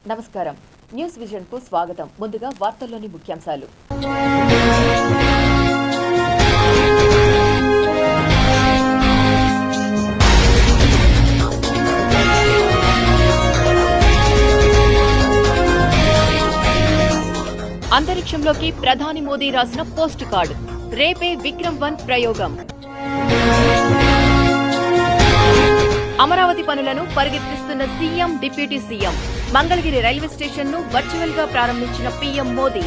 నమస్కారం. News vision కు స్వాగతం. ముందుగా వార్తల్లోని ముఖ్యాంశాలు. అంతరిక్షంలోకి ప్రధాని మోదీ రాసిన పోస్ట్ కార్డ్. రేపే విక్రమ్-1 ప్రయోగం. అమరావతి పనులను పరిగెత్తిస్తున్న CM, deputy CM. Mangalagiri railway station ను వర్చువల్ గా ప్రారంభించిన పీఎం మోదీ.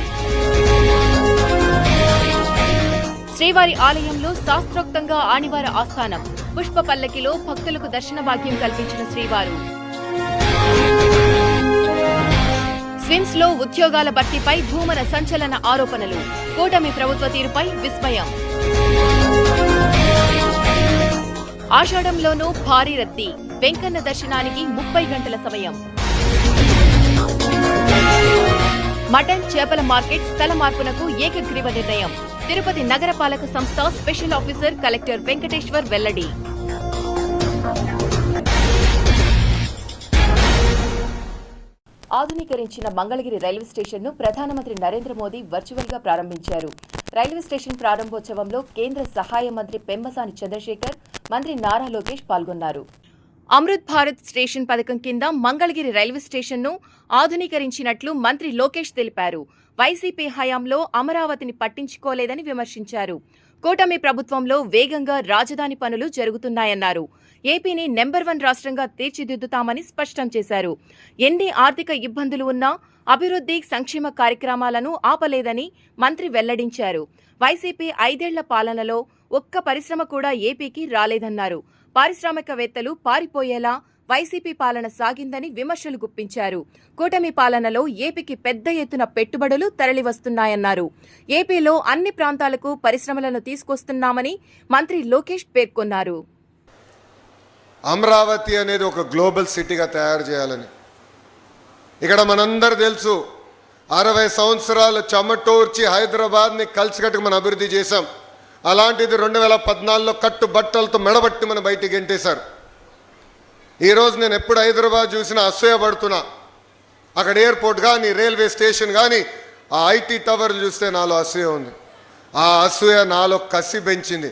శ్రీవారి ఆలయంలో శాస్త్రోక్తంగా ఆనివార ఆస్థానం. పుష్ప పల్లకిలో భక్తులకు దర్శన భాగ్యం కల్పించిన శ్రీవారు. స్విమ్స్ లో ఉద్యోగాల భర్తీపై భూమన సంచలన ఆరోపణలు. కూటమి ప్రభుత్వ తీరుపై విస్మయం. ఆషాఢంలోనూ భారీ రద్దీ. వెంకన్న దర్శనానికి 30 గంటల సమయం. మటన్, చేపల మార్కెట్ స్థల మార్పునకు ఏకగ్రీవ నిర్ణయం. తిరుపతి నగరపాలక సంస్థ స్పెషల్ ఆఫీసర్ కలెక్టర్ వెంకటేశ్వర్ వెల్లడి. ఆధునీకరించిన మంగళగిరి రైల్వే స్టేషన్ ను ప్రధానమంత్రి నరేంద్ర మోదీ వర్చువల్ గా ప్రారంభించారు. రైల్వే స్టేషన్ ప్రారంభోత్సవంలో కేంద్ర సహాయ మంత్రి పెమ్మసాని చంద్రశేఖర్, మంత్రి నారా లోకేష్ పాల్గొన్నారు. అమృత్ భారత్ స్టేషన్ పథకం కింద మంగళగిరి రైల్వే స్టేషన్ ను ఆధునీకరించినట్లు మంత్రి లోకేష్ తెలిపారు. వైసీపీ హయాంలో అమరావతిని పట్టించుకోలేదని విమర్శించారు. కూటమి ప్రభుత్వంలో వేగంగా రాజధాని పనులు జరుగుతున్నాయన్నారు. ఏపీని నెంబర్ 1 రాష్ట్రంగా తీర్చిదిద్దుతామని స్పష్టం చేశారు. ఎన్ని ఆర్థిక ఇబ్బందులు ఉన్నా అభివృద్ధి, సంక్షేమ కార్యక్రమాలను ఆపలేదని మంత్రి వెల్లడించారు. వైసీపీ 5 ఏళ్ల పాలనలో ఒక్క పరిశ్రమ కూడా ఏపీకి రాలేదన్నారు. పారిశ్రామికవేత్తలు పారిపోయేలా వైసీపీ పాలన సాగిందని విమర్శలు గుప్పించారు. కూటమి పాలనలో ఏపీకి పెద్ద ఎత్తున పెట్టుబడులు తరలివస్తున్నాయన్నారు. ఏపీలో అన్ని ప్రాంతాలకు పరిశ్రమలను తీసుకొస్తున్నామని మంత్రి లోకేష్ పేర్కొన్నారు. అమరావతి అనేది ఒక గ్లోబల్ సిటీగా తయారు చేయాలని ఇక్కడ మనందరూ తెలుసు. 60 సంవత్సరాలు చెమటోర్చి హైదరాబాద్ని కలిసికట్టుకు మనం అభివృద్ధి చేశాం. అలాంటిది 2014లో కట్టుబట్టలతో మెడబట్టి మనం బయటికి గెంటేశారు. ఈరోజు నేను ఎప్పుడు హైదరాబాద్ చూసినా అసూయపడుతున్నా. అక్కడ ఎయిర్పోర్ట్ కానీ, రైల్వే స్టేషన్ కానీ, ఆ ఐటీ టవర్లు చూస్తే నాలో అసూయ ఉంది. ఆ అసూయ నాలో కసి పెంచింది.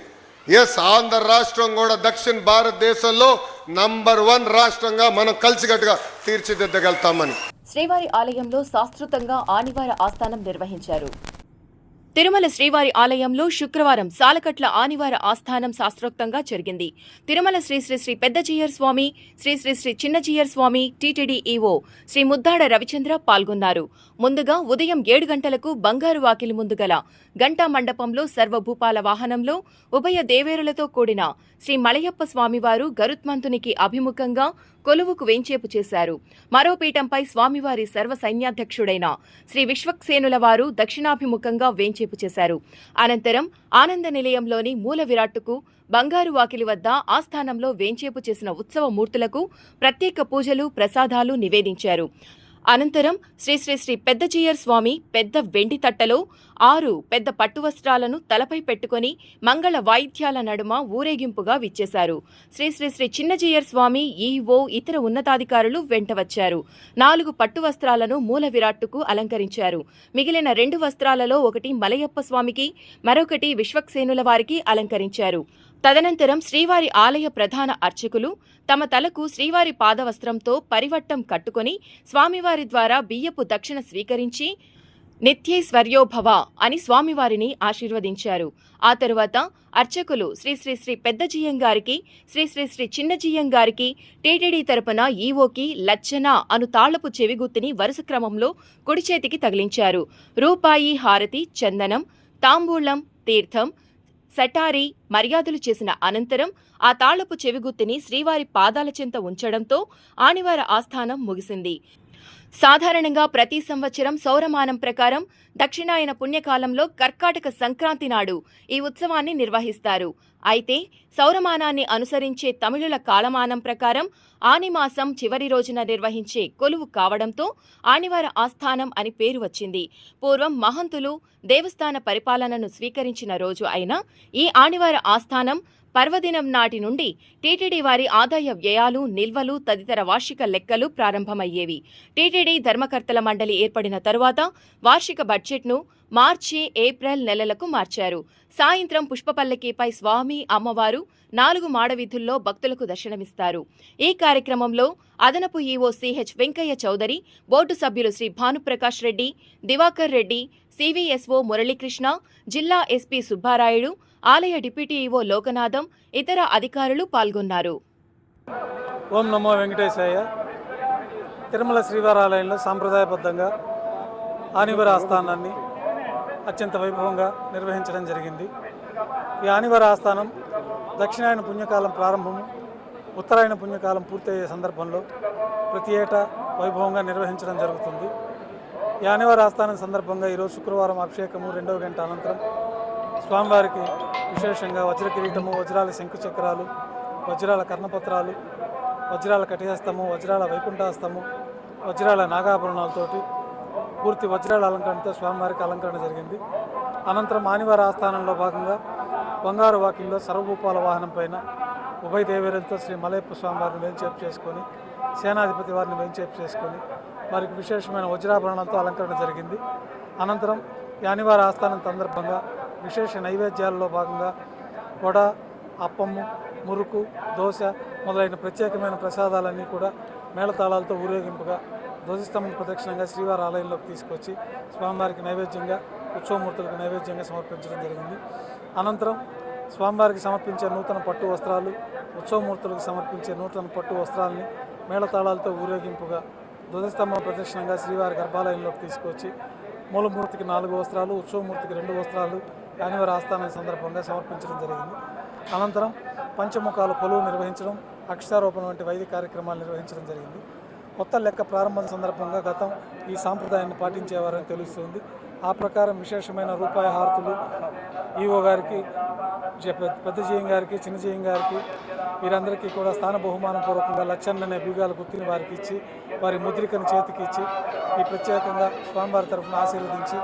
ఆంధ్ర రాష్ట్రం కూడా దక్షిణ భారతదేశంలో నంబర్ 1 రాష్ట్రంగా మనం కలిసికట్టుగా తీర్చిదిద్దగలుగుతామని. శ్రీవారి ఆలయంలో శాస్త్రోక్తంగా ఆనివార ఆస్థానం నిర్వహించారు. తిరుమల శ్రీవారి ఆలయంలో శుక్రవారం సాలకట్ల ఆనివార ఆస్థానం శాస్త్రోక్తంగా జరిగింది. తిరుమల శ్రీ శ్రీ శ్రీ పెద్ద జీయర్ స్వామి, శ్రీ శ్రీ శ్రీ చిన్న జీయర్ స్వామి, టీటీడీ ఈవో శ్రీ ముద్దాడ రవిచంద్ర పాల్గొన్నారు. ముందుగా ఉదయం 7 గంటలకు బంగారు వాకిలి ముందు గల గంటా మండపంలో సర్వభూపాల వాహనంలో ఉభయ దేవేరులతో కూడిన శ్రీ మలయప్ప స్వామివారు గరుత్మంతునికి అభిముఖంగా కొలువుకు వేంచేపు చేశారు. మరో పీఠంపై స్వామివారి సర్వ సైన్యాధ్యక్షుడైన శ్రీ విశ్వక్సేనుల వారు దక్షిణాభిముఖంగా వేంచేపు చేశారు. అనంతరం ఆనంద నిలయంలోని మూల విరాట్టుకు బంగారు వాకిలి వద్ద ఆస్థానంలో వేంచేపు చేసిన ఉత్సవ మూర్తులకు ప్రత్యేక పూజలు, ప్రసాదాలు నివేదించారు. అనంతరం శ్రీ శ్రీ శ్రీ పెద్ద జీయర్ స్వామి పెద్ద వెండి తట్టలో 6 పెద్ద పట్టు వస్త్రాలను తలపై పెట్టుకుని మంగళ వాయిద్యాల నడుమ ఊరేగింపుగా విచ్చేశారు. శ్రీ శ్రీ శ్రీ చిన్న జీయర్ స్వామి, ఈవో, ఇతర ఉన్నతాధికారులు వెంట వచ్చారు. 4 పట్టు వస్త్రాలను మూల విరాట్టుకు అలంకరించారు. మిగిలిన 2 వస్త్రాలలో ఒకటి మలయప్ప స్వామికి, మరొకటి విశ్వక్సేనుల వారికి అలంకరించారు. తదనంతరం శ్రీవారి ఆలయ ప్రధాన అర్చకులు తమ తలకు శ్రీవారి పాదవస్త్రంతో పరివట్టం కట్టుకుని స్వామివారి ద్వారా బియ్యపు దక్షిణ స్వీకరించి నిత్యైశ్వర్యోభవ అని స్వామివారిని ఆశీర్వదించారు. ఆ తరువాత అర్చకులు శ్రీ శ్రీ శ్రీ పెద్ద జీయం గారికి, శ్రీ శ్రీ శ్రీ చిన్న జీయం గారికి, టీటీడీ తరపున ఈవోకి లచ్చన అను తాళపు చెవిగుత్తిని వరుస క్రమంలో కుడి చేతికి తగిలించారు. రూపాయి హారతి, చందనం, తాంబూలం, తీర్థం, సటారి మర్యాదలు చేసిన అనంతరం ఆ తాళపు చెవిగుత్తిని శ్రీవారి పాదాల చెంత ఉంచడంతో ఆనివార ఆస్థానం ముగిసింది. సాధారణంగా ప్రతి సంవత్సరం సౌరమానం ప్రకారం దక్షిణాయన పుణ్యకాలంలో కర్కాటక సంక్రాంతి నాడు ఈ ఉత్సవాన్ని నిర్వహిస్తారు. అయితే సౌరమానాన్ని అనుసరించే తమిళుల కాలమానం ప్రకారం ఆనిమాసం చివరి రోజున నిర్వహించే కొలువు కావడంతో ఆనివార ఆస్థానం అని పేరు వచ్చింది. పూర్వం మహంతులు దేవస్థాన పరిపాలనను స్వీకరించిన రోజు అయిన ఈ ఆనివార ఆస్థానం పర్వదినం నాటి నుండి టీటీడీ వారి ఆదాయ వ్యయాలు, నిల్వలు తదితర వార్షిక లెక్కలు ప్రారంభమయ్యేవి. టీటీడీ ధర్మకర్తల మండలి ఏర్పడిన తరువాత వార్షిక బడ్జెట్ను మార్చి, ఏప్రిల్ నెలలకు మార్చారు. సాయంత్రం పుష్పపల్లకీపై స్వామి, అమ్మవారు 4 మాడవీధుల్లో భక్తులకు దర్శనమిస్తారు. ఈ కార్యక్రమంలో అదనపు EO CH Venkaiah Chowdary, board సభ్యులు శ్రీ భానుప్రకాష్ రెడ్డి, దివాకర్ రెడ్డి, సివిఎస్ఓ మురళీకృష్ణ, జిల్లా ఎస్పీ సుబ్బారాయుడు, ఆలయ డిప్యూటీ ఈవో లోకనాథం, ఇతర అధికారులు పాల్గొన్నారు. ఓం నమో వెంకటేశాయ. తిరుమల శ్రీవారాలయంలో సాంప్రదాయబద్ధంగా ఆనివార ఆస్థానాన్ని అత్యంత వైభవంగా నిర్వహించడం జరిగింది. ఈ ఆనివార ఆస్థానం దక్షిణాయన పుణ్యకాలం ప్రారంభము, ఉత్తరాయణ పుణ్యకాలం పూర్తయ్యే సందర్భంలో ప్రతి ఏటా వైభవంగా నిర్వహించడం జరుగుతుంది. ఈ ఆనివార ఆస్థానం సందర్భంగా ఈరోజు శుక్రవారం అభిషేకము 2వ గంట అనంతరం స్వామివారికి విశేషంగా వజ్ర కిరీటము, వజ్రాల శంకుచక్రాలు, వజ్రాల కర్ణపత్రాలు, వజ్రాల కటిహస్తము, వజ్రాల వైకుంఠహస్తము, వజ్రాల నాగాభరణాలతోటి పూర్తి వజ్రాల అలంకరణతో స్వామివారికి అలంకరణ జరిగింది. అనంతరం ఆనివార ఆస్థానంలో భాగంగా బంగారు వాకిల్లో సర్వభూపాల వాహనం పైన ఉభయ దేవేరులతో శ్రీ మలయప్ప స్వామివారిని వేంచేపు చేసుకొని, సేనాధిపతి వారిని వేంచేపు చేసుకొని వారికి విశేషమైన వజ్రాభరణాలతో అలంకరణ జరిగింది. అనంతరం ఈ ఆనివార ఆస్థానం సందర్భంగా విశేష నైవేద్యాలలో భాగంగా వడ, అప్పము, మురుకు, దోశ మొదలైన ప్రత్యేకమైన ప్రసాదాలన్నీ కూడా మేళతాళాలతో ఊరేగింపుగా ధ్వజస్తంభం ప్రదక్షిణంగా శ్రీవారి ఆలయంలోకి తీసుకొచ్చి స్వామివారికి నైవేద్యంగా, ఉత్సవమూర్తులకు నైవేద్యంగా సమర్పించడం జరిగింది. అనంతరం స్వామివారికి సమర్పించే నూతన పట్టు వస్త్రాలు, ఉత్సవమూర్తులకు సమర్పించే నూతన పట్టు వస్త్రాలని మేళతాళాలతో ఊరేగింపుగా ధ్వజస్తంభం ప్రదక్షిణంగా శ్రీవారి గర్భాలయంలోకి తీసుకొచ్చి మూలమూర్తికి 4 వస్త్రాలు, ఉత్సవమూర్తికి 2 వస్త్రాలు ఆనివార ఆస్థానం సందర్భంగా సమర్పించడం జరిగింది. అనంతరం పంచముఖాల కొలువు నిర్వహించడం, అక్షరారోపణ వంటి వైదిక కార్యక్రమాలు నిర్వహించడం జరిగింది. కొత్త లెక్క ప్రారంభం సందర్భంగా గతం ఈ సాంప్రదాయాన్ని పాటించేవారని తెలుస్తుంది. ఆ ప్రకారం విశేషమైన రూపాయి హారతులు ఈవో గారికి, పెద్ద జీఎం గారికి, చిన్న జీఎం గారికి వీరందరికీ కూడా స్థాన బహుమానం పూర్వకంగా లచ్చన్ననే బీగాల గుర్తుని వారికి ఇచ్చి, వారి ముద్రికను చేతికి ఇచ్చి ఈ ప్రత్యేకంగా స్వామివారి తరఫున ఆశీర్వదించి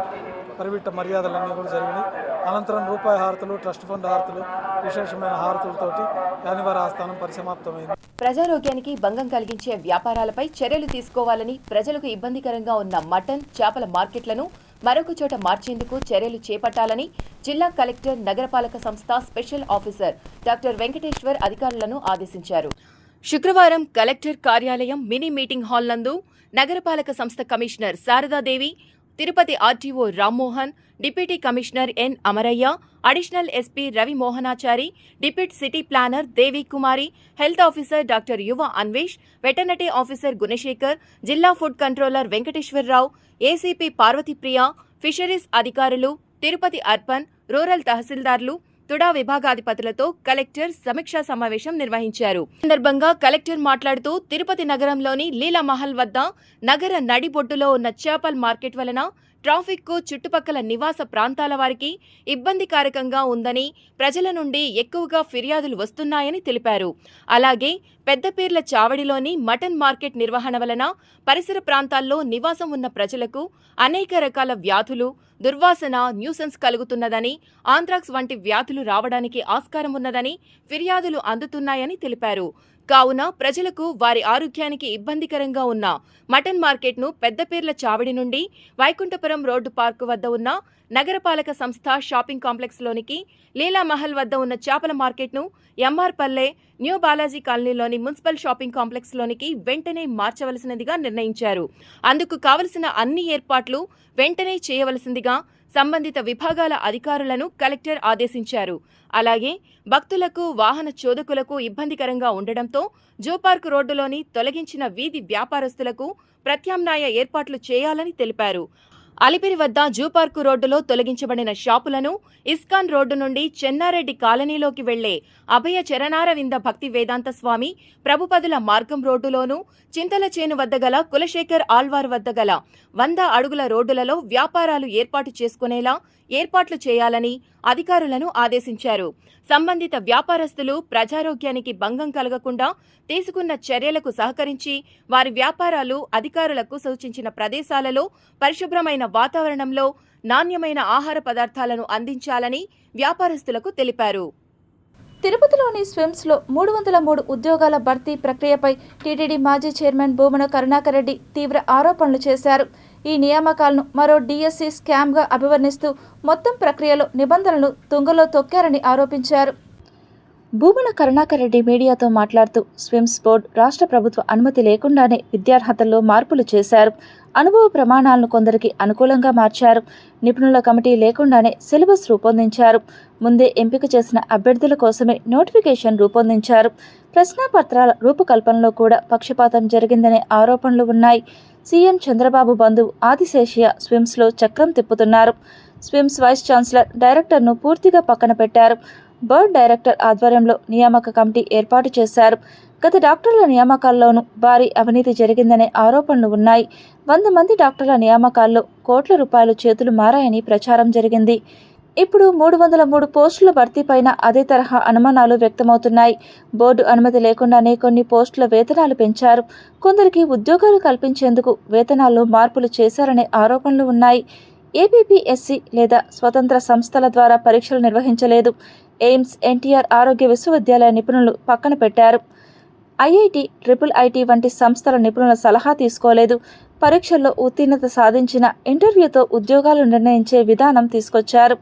పరివిట్ట మర్యాదలన్నీ కూడా జరిగినాయి. అనంతరం రూపాయి హారతులు, ట్రస్ట్ ఫండ్ హారతులు, విశేషమైన హారతులతోటి ఆనివార ఆస్థానం పరిసమాప్తమైంది. ప్రజారోగ్యానికి భంగం కలిగించే వ్యాపారాలపై చర్యలు తీసుకోవాలని, ప్రజలకు ఇబ్బందికరంగా ఉన్న మటన్, చేపల మార్కెట్లను మరొక చోట మార్చేందుకు చర్యలు చేపట్టాలని జిల్లా కలెక్టర్, నగరపాలక సంస్థ స్పెషల్ ఆఫీసర్ డాక్టర్ వెంకటేశ్వర్ అధికారులను ఆదేశించారు. శుక్రవారం కలెక్టర్ కార్యాలయం మినీ మీటింగ్ హాల్ నందు నగరపాలక సంస్థ commissioner Sharadadevi, Tirupati RTO Rammohan, deputy commissioner N Amarayya, additional SP Ravi Mohanachari, deputy city planner Devi Kumari, health officer doctor Yuva Anvesh, veterinary officer Gunasekhar, జిల్లా food controller Venkateswararao, ACP Parvatipriya, fisheries అధికారులు, తిరుపతి అర్బన్, రూరల్ తహసీల్దార్లు, తుడా విభాగాధిపతులతో కలెక్టర్ సమీక్షా సమావేశం నిర్వహించారు. ఈ సందర్భంగా కలెక్టర్ మాట్లాడుతూ తిరుపతి నగరంలోని లీలామహల్ వద్ద నగర నడిబొడ్డులో ఉన్న చేపల మార్కెట్ వలన ట్రాఫిక్కు, చుట్టుపక్కల నివాస ప్రాంతాల వారికి ఇబ్బందికారకంగా ఉందని, ప్రజల నుండి ఎక్కువగా ఫిర్యాదులు వస్తున్నాయని తెలిపారు. అలాగే పెద్దపీర్ల చావడిలోని మటన్ మార్కెట్ నిర్వహణ వలన పరిసర ప్రాంతాల్లో నివాసం ఉన్న ప్రజలకు అనేక రకాల వ్యాధులు, దుర్వాసన, న్యూసెన్స్ కలుగుతున్నదని, ఆంథ్రాక్స్ వంటి వ్యాధులు రావడానికి ఆస్కారం ఉన్నదని ఫిర్యాదులు అందుతున్నాయని తెలిపారు. కావున ప్రజలకు వారి ఆరోగ్యానికి ఇబ్బందికరంగా ఉన్న మటన్ మార్కెట్ను పెద్దపీర్ల చావడి నుండి వైకుంఠపురం రోడ్డు పార్కు వద్ద ఉన్న నగరపాలక సంస్థ షాపింగ్ కాంప్లెక్స్లోనికి, లీలామహల్ వద్ద ఉన్న చేపల మార్కెట్ను ఎంఆర్ పల్లె, న్యూ బాలాజీ కాలనీలోని మున్సిపల్ షాపింగ్ కాంప్లెక్స్లోనికి వెంటనే మార్చవలసినదిగా నిర్ణయించారు. అందుకు కావలసిన అన్ని ఏర్పాట్లు వెంటనే చేయవలసిందిగా సంబంధిత విభాగాల అధికారులను కలెక్టర్ ఆదేశించారు. అలాగే భక్తులకు, వాహన చోదకులకు ఇబ్బందికరంగా ఉండడంతో జూపార్క్ రోడ్డులోని తొలగించిన వీధి వ్యాపారస్తులకు ప్రత్యామ్నాయ ఏర్పాట్లు చేయాలని తెలిపారు. అలిపిరి వద్ద జూపార్కు రోడ్డులో తొలగించబడిన షాపులను ఇస్కాన్ రోడ్డు నుండి చెన్నారెడ్డి కాలనీలోకి వెళ్లే అభయ చరణారవింద భక్తి వేదాంత స్వామి ప్రభుపదుల మార్గం రోడ్డులోనూ, చింతల చేను వద్ద గల కులశేఖర్ ఆల్వార్ వద్ద గల 100 అడుగుల రోడ్డులలో వ్యాపారాలు ఏర్పాటు చేసుకునేలా ఏర్పాట్లు చేయాలని అధికారులను ఆదేశించారు. సంబంధిత వ్యాపారస్తులు ప్రజారోగ్యానికి భంగం కలగకుండా తీసుకున్న చర్యలకు సహకరించి వారి వ్యాపారాలు అధికారులకు సూచించిన ప్రదేశాలలో పరిశుభ్రమైన వాతావరణంలో నాణ్యమైన ఆహార పదార్థాలను అందించాలని వ్యాపారస్తులకు తెలిపారు. తిరుపతిలోని స్విమ్స్లో 303 ఉద్యోగాల భర్తీ ప్రక్రియపై టీటీడీ మాజీ చైర్మన్ భూమన కరుణాకర్ రెడ్డి తీవ్ర ఆరోపణలు చేశారు. ఈ నియామకాలను మరో డీఎస్సీ స్కామ్గా అభివర్ణిస్తూ మొత్తం ప్రక్రియలో నిబంధనలను తుంగలో తొక్కారని ఆరోపించారు. భూమన కరుణాకర్ రెడ్డి మీడియాతో మాట్లాడుతూ స్విమ్స్ బోర్డు రాష్ట్ర ప్రభుత్వ అనుమతి లేకుండానే విద్యార్హతల్లో మార్పులు చేశారు. అనుభవ ప్రమాణాలను కొందరికి అనుకూలంగా మార్చారు. నిపుణుల కమిటీ లేకుండానే సిలబస్ రూపొందించారు. ముందే ఎంపిక చేసిన అభ్యర్థుల కోసమే నోటిఫికేషన్ రూపొందించారు. ప్రశ్నాపత్రాల రూపకల్పనలో కూడా పక్షపాతం జరిగిందనే ఆరోపణలు ఉన్నాయి. సీఎం చంద్రబాబు బంధువు ఆదిశేషయ్య స్విమ్స్లో చక్రం తిప్పుతున్నారు. స్విమ్స్ వైస్ ఛాన్సలర్ డైరెక్టర్ను పూర్తిగా పక్కన పెట్టారు. బోర్డు డైరెక్టర్ ఆధ్వర్యంలో నియామక కమిటీ ఏర్పాటు చేశారు. గత డాక్టర్ల నియామకాల్లోనూ భారీ అవినీతి జరిగిందనే ఆరోపణలు ఉన్నాయి. 100 మంది డాక్టర్ల నియామకాల్లో కోట్ల రూపాయలు చేతులు మారాయని ప్రచారం జరిగింది. ఇప్పుడు 303 పోస్టుల భర్తీపైన అదే తరహా అనుమానాలు వ్యక్తమవుతున్నాయి. బోర్డు అనుమతి లేకుండానే కొన్ని పోస్టుల వేతనాలు పెంచారు. కొందరికి ఉద్యోగాలు కల్పించేందుకు వేతనాల్లో మార్పులు చేశారనే ఆరోపణలు ఉన్నాయి. ఏపీపీఎస్సీ లేదా స్వతంత్ర సంస్థల ద్వారా పరీక్షలు నిర్వహించలేదు. ఎయిమ్స్, ఎన్టీఆర్ ఆరోగ్య విశ్వవిద్యాలయ నిపుణులు పక్కన పెట్టారు. ఐఐటి, IIIT వంటి సంస్థల నిపుణుల సలహా తీసుకోలేదు. పరీక్షల్లో ఉత్తీర్ణత సాధించిన ఇంటర్వ్యూతో ఉద్యోగాలు నిర్ణయించే విధానం తీసుకొచ్చారు.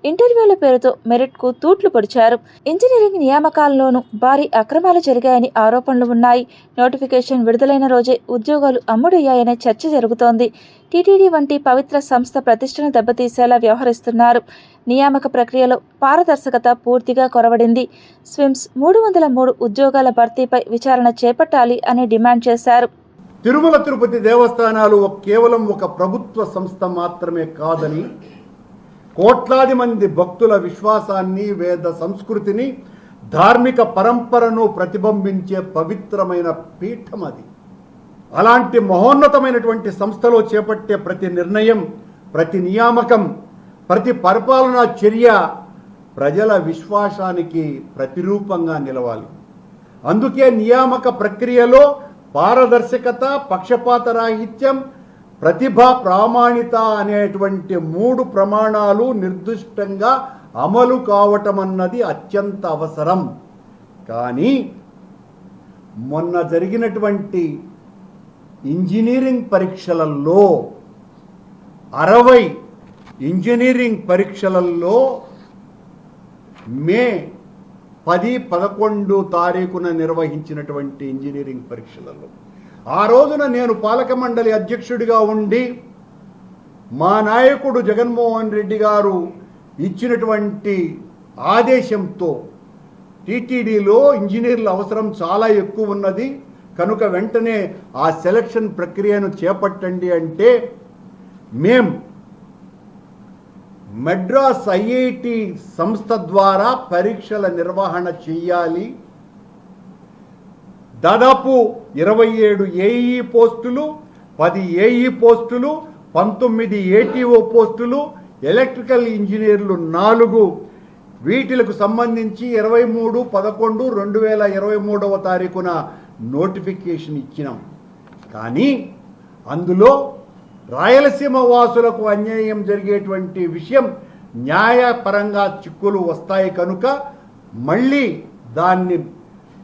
ఇంటర్వ్యూల పేరుతో మెరిట్కు తూట్లు పొడిచారు. ఇంజనీరింగ్ నియామకాల్లోనూ భారీ అక్రమాలు జరిగాయని ఆరోపణలు ఉన్నాయి. నోటిఫికేషన్ విడుదలైన రోజే ఉద్యోగాలు అమ్ముడయ్యాయనే చర్చ జరుగుతోంది. టీటీడీ వంటి పవిత్ర సంస్థ ప్రతిష్టను దెబ్బతీసేలా వ్యవహరిస్తున్నారు. నియామక ప్రక్రియలో పారదర్శకత పూర్తిగా కొరవడింది. స్విమ్స్ 303 ఉద్యోగాల భర్తీపై విచారణ చేపట్టాలి అని డిమాండ్ చేశారు. తిరుమల తిరుపతి దేవస్థానాలు కేవలం ఒక ప్రభుత్వ సంస్థ మాత్రమే కాదని, కోట్లాది మంది భక్తుల విశ్వాసాన్ని, వేద సంస్కృతిని, ధార్మిక పరంపరను ప్రతిబింబించే పవిత్రమైన పీఠం అది. అలాంటి మహోన్నతమైనటువంటి సంస్థలో చేపట్టే ప్రతి నిర్ణయం, ప్రతి నియామకం, ప్రతి పరిపాలనా చర్య ప్రజల విశ్వాసానికి ప్రతిరూపంగా నిలవాలి. అందుకే నియామక ప్రక్రియలో పారదర్శకత, పక్షపాత రాహిత్యం, ప్రతిభ, ప్రామాణిత అనేటువంటి 3 ప్రమాణాలు నిర్దిష్టంగా అమలు కావటం అన్నది అత్యంత అవసరం. కానీ మొన్న జరిగినటువంటి ఇంజనీరింగ్ పరీక్షలలో 60 ఇంజనీరింగ్ పరీక్షలలో మే 10-11 తారీఖున నిర్వహించినటువంటి ఇంజనీరింగ్ పరీక్షలలో ఆ రోజున నేను పాలక మండలి అధ్యక్షుడిగా ఉండి మా నాయకుడు జగన్మోహన్ రెడ్డి గారు ఇచ్చినటువంటి ఆదేశంతో టీటీడీలో ఇంజనీర్ల అవసరం చాలా ఎక్కువ ఉన్నది కనుక వెంటనే ఆ సెలక్షన్ ప్రక్రియను చేపట్టండి అంటే మద్రాస్ ఐఐటి సంస్థ ద్వారా పరీక్షల నిర్వహణ చేయాలి. దాదాపు 27 ఏఈ పోస్టులు, 10 ఏఈ పోస్టులు, 19 ఏటీఓ పోస్టులు, ఎలక్ట్రికల్ ఇంజనీర్లు 4, వీటిలకు సంబంధించి 23/11/2023 తారీఖున నోటిఫికేషన్ ఇచ్చినాం. కానీ అందులో రాయలసీమ వాసులకు అన్యాయం జరిగేటువంటి విషయం, న్యాయపరంగా చిక్కులు వస్తాయి కనుక మళ్ళీ దాన్ని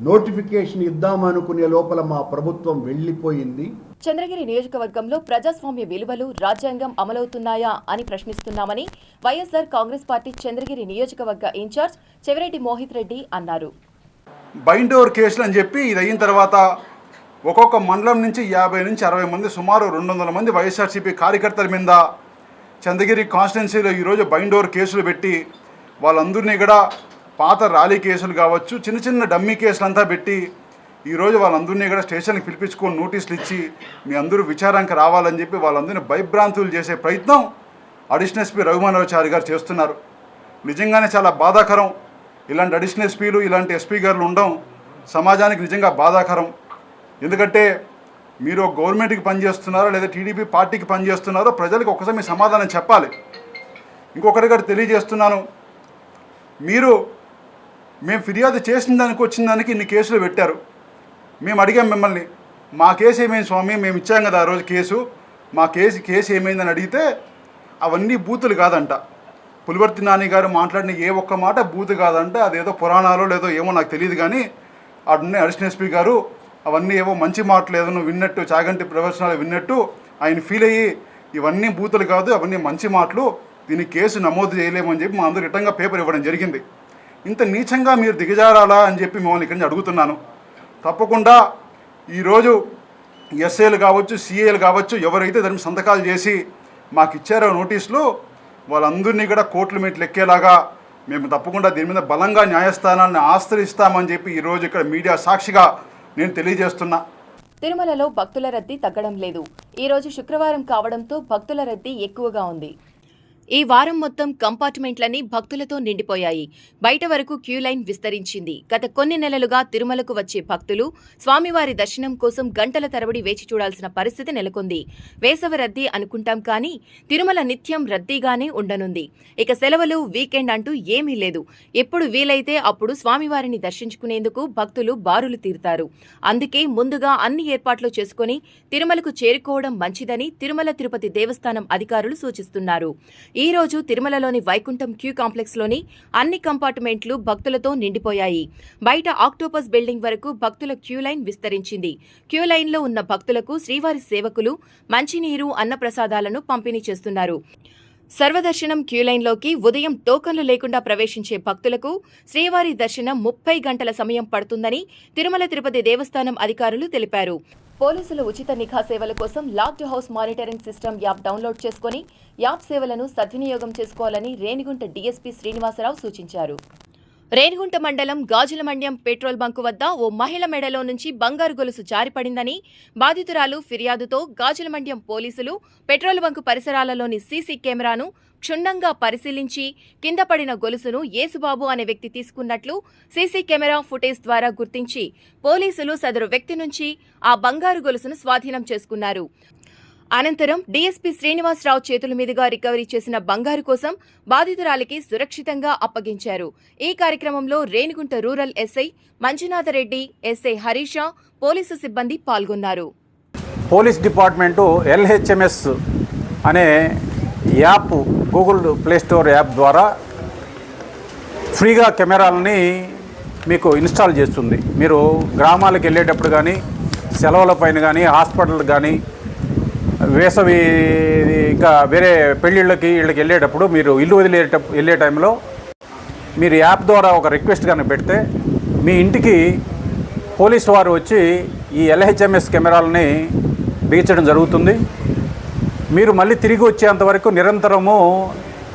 నోటిఫికేషన్ ఇద్దామనుకునే లోపల మా ప్రభుత్వం వెళ్ళిపోయింది. చంద్రగిరి నియోజకవర్గంలో ప్రజాస్వామ్య విలువలు, రాజ్యాంగం అమలవుతున్నాయా అని ప్రశ్నిస్తున్నామని వైఎస్ఆర్ కాంగ్రెస్ పార్టీ చంద్రగిరి నియోజకవర్గ ఇన్ఛార్జ్ చెవిరెడ్డి మోహిత్ రెడ్డి అన్నారు. బైండోర్ కేసులు అని చెప్పి ఇది అయిన తర్వాత ఒక్కొక్క మండలం నుంచి 50 నుంచి 60 మంది, సుమారు 200 మంది వైఎస్ఆర్సీపీ కార్యకర్తల మీద చంద్రగిరి కాన్స్టిట్యున్సీలో ఈరోజు బైండోర్ కేసులు పెట్టి వాళ్ళందరినీ కూడా పాత ర్యాలీ కేసులు కావచ్చు, చిన్న చిన్న డమ్మీ కేసులంతా పెట్టి ఈరోజు వాళ్ళందరినీ కూడా స్టేషన్కి పిలిపించుకొని నోటీసులు ఇచ్చి మీ అందరూ విచారానికి రావాలని చెప్పి వాళ్ళందరినీ భయభ్రాంతులు చేసే ప్రయత్నం అడిషనల్ ఎస్పీ రఘుమానవచారి గారు చేస్తున్నారు. నిజంగానే చాలా బాధాకరం. ఇలాంటి అడిషనల్ ఎస్పీలు, ఇలాంటి ఎస్పీ గారులు ఉండడం సమాజానికి నిజంగా బాధాకరం. ఎందుకంటే మీరు గవర్నమెంట్కి పనిచేస్తున్నారో లేదా టీడీపీ పార్టీకి పనిచేస్తున్నారో ప్రజలకు ఒకసారి మీ సమాధానం చెప్పాలి. ఇంకొకటి గారు తెలియజేస్తున్నాను, మేము ఫిర్యాదు చేసిన దానికి వచ్చిన దానికి ఇన్ని కేసులు పెట్టారు. మేము అడిగాం మిమ్మల్ని, మా కేసు ఏమైంది స్వామి, మేము ఇచ్చాం కదా ఆ రోజు కేసు, మా కేసు ఏమైందని అడిగితే అవన్నీ బూతులు కాదంట. పులివర్తి నాని గారు మాట్లాడిన ఏ ఒక్క మాట బూతు కాదంటే అదేదో పురాణాలు లేదో ఏమో నాకు తెలియదు, కానీ అన్నీ అడిషనల్ ఎస్పీ గారు అవన్నీ ఏవో మంచి మాటలు ఏదో నువ్వు విన్నట్టు చాగంటి ప్రదర్శనలు విన్నట్టు ఆయన ఫీల్ అయ్యి ఇవన్నీ బూతులు కాదు అవన్నీ మంచి మాటలు, దీన్ని కేసు నమోదు చేయలేమని చెప్పి మా అందరూ రిటర్న్గా పేపర్ ఇవ్వడం జరిగింది. ఇంత నీచంగా మీరు దిగజారాలా అని చెప్పి మిమ్మల్ని ఇక్కడి నుంచి అడుగుతున్నాను. తప్పకుండా ఈరోజు ఎస్ఏలు కావచ్చు, సిఏలు కావచ్చు, ఎవరైతే దాని సంతకాలు చేసి మాకు ఇచ్చారో నోటీసులు వాళ్ళందరినీ కూడా కోర్టుల మెట్లు ఎక్కేలాగా మేము తప్పకుండా దీని మీద బలంగా న్యాయస్థానాన్ని ఆశ్రయిస్తామని చెప్పి ఈరోజు ఇక్కడ మీడియా సాక్షిగా నేను తెలియజేస్తున్నా. తిరుమలలో భక్తుల రద్దీ తగ్గడం లేదు. ఈ రోజు శుక్రవారం కావడంతో భక్తుల రద్దీ ఎక్కువగా ఉంది. ఈ వారం మొత్తం కంపార్ట్మెంట్లన్నీ భక్తులతో నిండిపోయాయి. బయట వరకు క్యూ లైన్ విస్తరించింది. గత కొన్ని నెలలుగా తిరుమలకు వచ్చే భక్తులు స్వామివారి దర్శనం కోసం గంటల తరబడి వేచి చూడాల్సిన పరిస్థితి నెలకొంది. వేసవి రద్దీ అనుకుంటాం కానీ తిరుమల నిత్యం రద్దీగానే ఉండనుంది. ఇక సెలవులు, వీకెండ్ అంటూ ఏమీ లేదు. ఎప్పుడు వీలైతే అప్పుడు స్వామివారిని దర్శించుకునేందుకు భక్తులు బారులు తీరుతారు. అందుకే ముందుగా అన్ని ఏర్పాట్లు చేసుకుని తిరుమలకు చేరుకోవడం మంచిదని తిరుమల తిరుపతి దేవస్థానం అధికారులు సూచిస్తున్నారు. ఈ రోజు తిరుమలలోని వైకుంఠం క్యూ కాంప్లెక్స్లోని అన్ని కంపార్ట్మెంట్లు భక్తులతో నిండిపోయాయి. బయట ఆక్టోపస్ బిల్డింగ్ వరకు భక్తుల క్యూ లైన్ విస్తరించింది. క్యూ లైన్లో ఉన్న భక్తులకు శ్రీవారి సేవకులు మంచినీరు, అన్నప్రసాదాలను పంపిణీ చేస్తున్నారు. సర్వదర్శనం క్యూలైన్లోకి ఉదయం టోకన్లు లేకుండా ప్రవేశించే భక్తులకు శ్రీవారి దర్శనం 30 గంటల సమయం పడుతుందని తిరుమల తిరుపతి దేవస్థానం అధికారులు తెలిపారు. పోలీసులు ఉచిత నిఘా సేవల కోసం locked house monitoring system app download చేసుకుని యాప్ సేవలను సద్వినియోగం చేసుకోవాలని రేణిగుంట డీఎస్పీ శ్రీనివాసరావు సూచించారు. రేణిగుంట మండలం గాజులమండ్యం పెట్రోల్ బంకు వద్ద ఓ మహిళ మెడలో నుంచి బంగారు గొలుసు జారిపడిందని బాధితురాలు ఫిర్యాదుతో గాజులమండ్యం పోలీసులు పెట్రోల్ బంకు పరిసరాలలోని సీసీ కెమెరాను క్షుణ్ణంగా పరిశీలించి కింద పడిన గొలుసును యేసుబాబు అనే వ్యక్తి తీసుకున్నట్లు సీసీ కెమెరా ఫుటేజ్ ద్వారా గుర్తించి పోలీసులు సదరు వ్యక్తి నుంచి ఆ బంగారు గొలుసును స్వాధీనం చేసుకున్నారు. అనంతరం డీఎస్పీ శ్రీనివాసరావు చేతుల మీదుగా రికవరీ చేసిన బంగారు కోసం బాధితురాలికి సురక్షితంగా అప్పగించారు. ఈ కార్యక్రమంలో Renigunta rural SI Manjunathareddy, SI Harisha, police సిబ్బంది పాల్గొన్నారు. పోలీస్ డిపార్ట్మెంటు LHMS అనే యాప్ గూగుల్ ప్లేస్టోర్ యాప్ ద్వారా ఫ్రీగా కెమెరాలని మీకు ఇన్స్టాల్ చేస్తుంది. మీరు గ్రామాలకు వెళ్ళేటప్పుడు కానీ, సెలవుల పైన కానీ, హాస్పిటల్కి కానీ, వేసవి ఇంకా వేరే పెళ్ళిళ్ళకి వీళ్ళకి వెళ్ళేటప్పుడు మీరు ఇల్లు వెళ్ళే టైంలో మీరు యాప్ ద్వారా ఒక రిక్వెస్ట్ కానీ పెడితే మీ ఇంటికి పోలీసు వారు వచ్చి ఈ LHMS కెమెరాలని బిగించడం జరుగుతుంది. మీరు మళ్ళీ తిరిగి వచ్చేంతవరకు నిరంతరము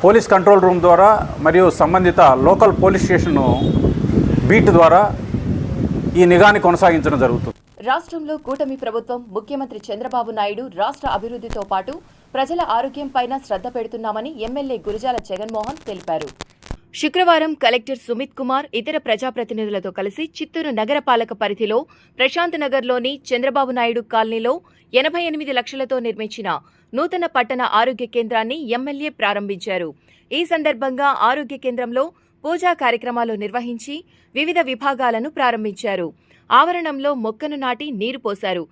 పోలీస్ కంట్రోల్ రూమ్ ద్వారా మరియు సంబంధిత లోకల్ పోలీస్ స్టేషన్ బీట్ ద్వారా ఈ నిఘాని కొనసాగించడం జరుగుతుంది. రాష్ట్రంలో కూటమి ప్రభుత్వం, ముఖ్యమంత్రి చంద్రబాబు నాయుడు రాష్ట్ర అభివృద్ధితో పాటు ప్రజల ఆరోగ్యంపైన శ్రద్ధ పెడుతున్నామని ఎమ్మెల్యే గురజాల జగన్మోహన్ తెలిపారు. శుక్రవారం కలెక్టర్ సుమిత్ కుమార్ ఇతర ప్రజాప్రతినిధులతో కలిసి చిత్తూరు నగరపాలక పరిధిలో ప్రశాంత్ నగర్లోని చంద్రబాబు నాయుడు కాలనీలో 88 లక్షలతో నిర్మించిన నూతన పట్టణ ఆరోగ్య కేంద్రాన్ని ఎమ్మెల్యే ప్రారంభించారు. ఈ సందర్భంగా ఆరోగ్య కేంద్రంలో పూజా కార్యక్రమాలు నిర్వహించి వివిధ విభాగాలను ప్రారంభించారు. ఆవరణంలో మొక్కను నాటి నీరు పోశారు.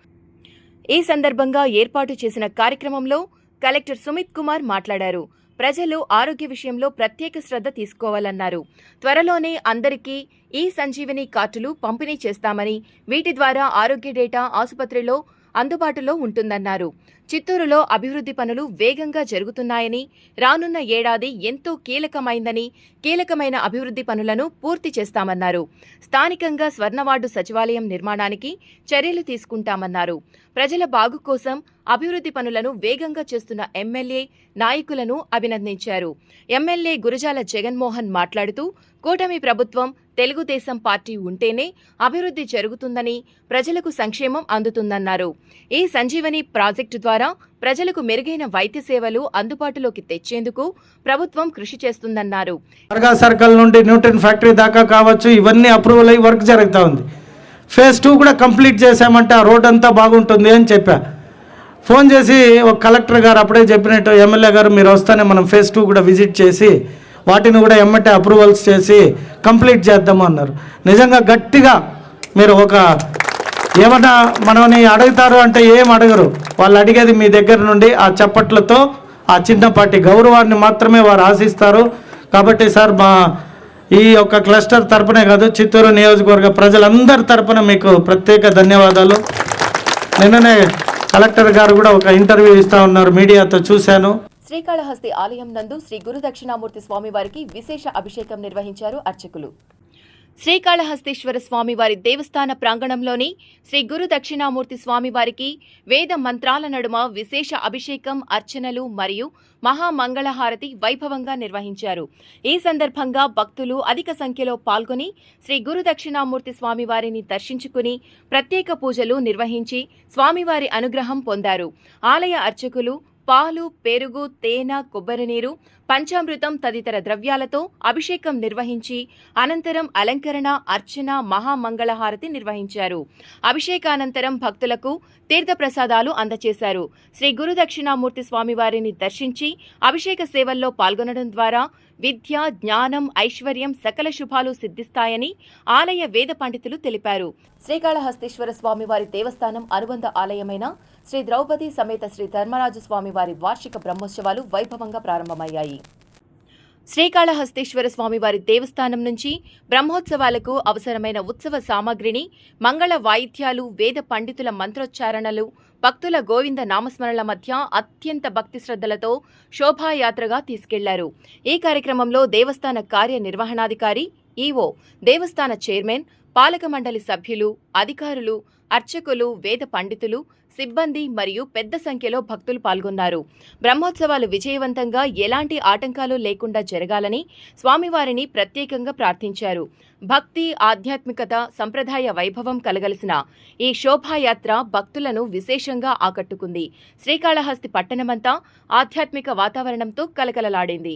ఈ సందర్భంగా ఏర్పాటు చేసిన కార్యక్రమంలో కలెక్టర్ సుమిత్ కుమార్ మాట్లాడారు. ప్రజలు ఆరోగ్య విషయంలో ప్రత్యేక శ్రద్ధ తీసుకోవాలన్నారు. త్వరలోనే అందరికీ ఈ సంజీవని కార్డులు పంపిణీ చేస్తామని, వీటి ద్వారా ఆరోగ్య డేటా ఆసుపత్రిలో అందుబాటులో ఉంటుందన్నారు. చిత్తూరులో అభివృద్ధి పనులు వేగంగా జరుగుతున్నాయని, రానున్న ఏడాది ఎంతో కీలకమైందని, కీలకమైన అభివృద్ధి పనులను పూర్తి చేస్తామన్నారు. స్థానికంగా స్వర్ణవార్డు సచివాలయం నిర్మాణానికి చర్యలు తీసుకుంటామన్నారు. ప్రజల బాగు కోసం అభివృద్ధి పనులను వేగంగా చేస్తున్న ఎమ్మెల్యే, నాయకులను అభినందించారు. ఎమ్మెల్యే గురజాల జగన్మోహన్ మాట్లాడుతూ కూటమి ప్రభుత్వం, తెలుగుదేశం పార్టీ ఉంటేనే అభివృద్ధి జరుగుతుందని, ప్రజలకు సంక్షేమం అందుతుందన్నారు. ఈ సంజీవని ప్రాజెక్టు ద్వారా ప్రజలకు మెరుగైన వైద్య సేవలు అందుబాటులోకి తెచ్చేందుకు ప్రభుత్వం కృషి చేస్తుందన్నారు. దర్గా సర్కిల్ నుండి న్యూటన్ ఫ్యాక్టరీ దాకా కావచ్చు, ఇవన్నీ అప్రూవల్ అయ్యి వర్క్ జరుగుతూ ఉంది. ఫేజ్ 2 కూడా కంప్లీట్ చేశామంటే ఆ రోడ్ అంతా బాగుంటుంది అని చెప్పా. ఫోన్ చేసి ఒక కలెక్టర్ గారు అప్పుడే చెప్పినట్టు, ఎమ్మెల్యే గారు మీరు వస్తానే మనం ఫేజ్ 2 కూడా విజిట్ చేసి వాటిని కూడా ఎమ్మటే అప్రూవల్స్ చేసి కంప్లీట్ చేద్దాము అన్నారు. నిజంగా గట్టిగా మీరు ఒక ఏమన్నా మనని అడుగుతారు అంటే ఏం అడగరు. వాళ్ళు అడిగేది మీ దగ్గర నుండి ఆ చప్పట్లతో, ఆ చిన్నపాటి గౌరవాన్ని మాత్రమే వారు ఆశిస్తారు. కాబట్టి సార్ మా ఈ యొక్క క్లస్టర్ తరపునే కాదు, చిత్తూరు నియోజకవర్గ ప్రజలందరి తరపున మీకు ప్రత్యేక ధన్యవాదాలు. నిన్ననే కలెక్టర్ గారు కూడా ఒక ఇంటర్వ్యూ ఇస్తూ ఉన్నారు, మీడియాతో చూశాను. శ్రీకాళహస్తి ఆలయం నందు శ్రీ గురు దక్షిణామూర్తి స్వామివారికి విశేష అభిషేకం నిర్వహించారు అర్చకులు. శ్రీకాళహస్తీశ్వర స్వామివారి దేవస్థాన ప్రాంగణంలోని శ్రీ గురు దక్షిణామూర్తి స్వామివారికి వేద మంత్రాల నడుమ విశేష అభిషేకం, అర్చనలు మరియు మహామంగళహారతి వైభవంగా నిర్వహించారు. ఈ సందర్భంగా భక్తులు అధిక సంఖ్యలో పాల్గొని శ్రీ గురు దక్షిణామూర్తి స్వామివారిని దర్శించుకుని ప్రత్యేక పూజలు నిర్వహించి స్వామివారి అనుగ్రహం పొందారు. ఆలయ అర్చకులు పాలు, పెరుగు, తేనె, కొబ్బరి నీరు, పంచామృతం తదితర ద్రవ్యాలతో అభిషేకం నిర్వహించి అనంతరం అలంకరణ, అర్చన, మహామంగళహారతి నిర్వహించారు. అభిషేకానంతరం భక్తులకు తీర్థప్రసాదాలు అందజేశారు. శ్రీ గురు దక్షిణామూర్తి స్వామివారిని దర్శించి అభిషేక సేవల్లో పాల్గొనడం ద్వారా విద్య, జ్ఞానం, ఐశ్వర్యం, సకల శుభాలు సిద్ధిస్తాయని ఆలయ వేద పండితులు తెలిపారు. శ్రీకాళహస్తీశ్వర స్వామివారి దేవస్థానం అనుబంధ ఆలయమైన శ్రీ ద్రౌపది సమేత శ్రీ ధర్మరాజు స్వామివారి వార్షిక బ్రహ్మోత్సవాలు వైభవంగా ప్రారంభమయ్యాయి. శ్రీకాళహస్తీశ్వర స్వామివారి దేవస్థానం నుంచి బ్రహ్మోత్సవాలకు అవసరమైన ఉత్సవ సామాగ్రిని మంగళ వాయిద్యాలు, వేద పండితుల మంత్రోచ్చారణలు, భక్తుల గోవింద నామస్మరణల మధ్య అత్యంత భక్తి శ్రద్ధలతో శోభాయాత్రగా తీసుకెళ్లారు. ఈ కార్యక్రమంలో దేవస్థాన కార్యనిర్వహణాధికారి, ఈవో, దేవస్థాన చైర్మన్, పాలక మండలి సభ్యులు, అధికారులు, అర్చకులు, వేద పండితులు, సిబ్బంది మరియు పెద్ద సంఖ్యలో భక్తులు పాల్గొన్నారు. బ్రహ్మోత్సవాలు విజయవంతంగా ఎలాంటి ఆటంకాలు లేకుండా జరగాలని స్వామివారిని ప్రత్యేకంగా ప్రార్థించారు. భక్తి, ఆధ్యాత్మికత, సంప్రదాయ వైభవం కలగలిసిన ఈ శోభాయాత్ర భక్తులను విశేషంగా ఆకట్టుకుంది. శ్రీకాళహస్తి పట్టణమంతా ఆధ్యాత్మిక వాతావరణంతో కలకలలాడింది.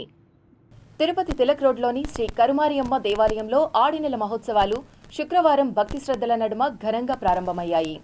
తిరుపతి తిలక్ రోడ్లోని శ్రీ కరుమారియమ్మ దేవాలయంలో ఆడినెల మహోత్సవాలు శుక్రవారం భక్తి శ్రద్ధల నడుమ ఘనంగా ప్రారంభమయ్యాయి.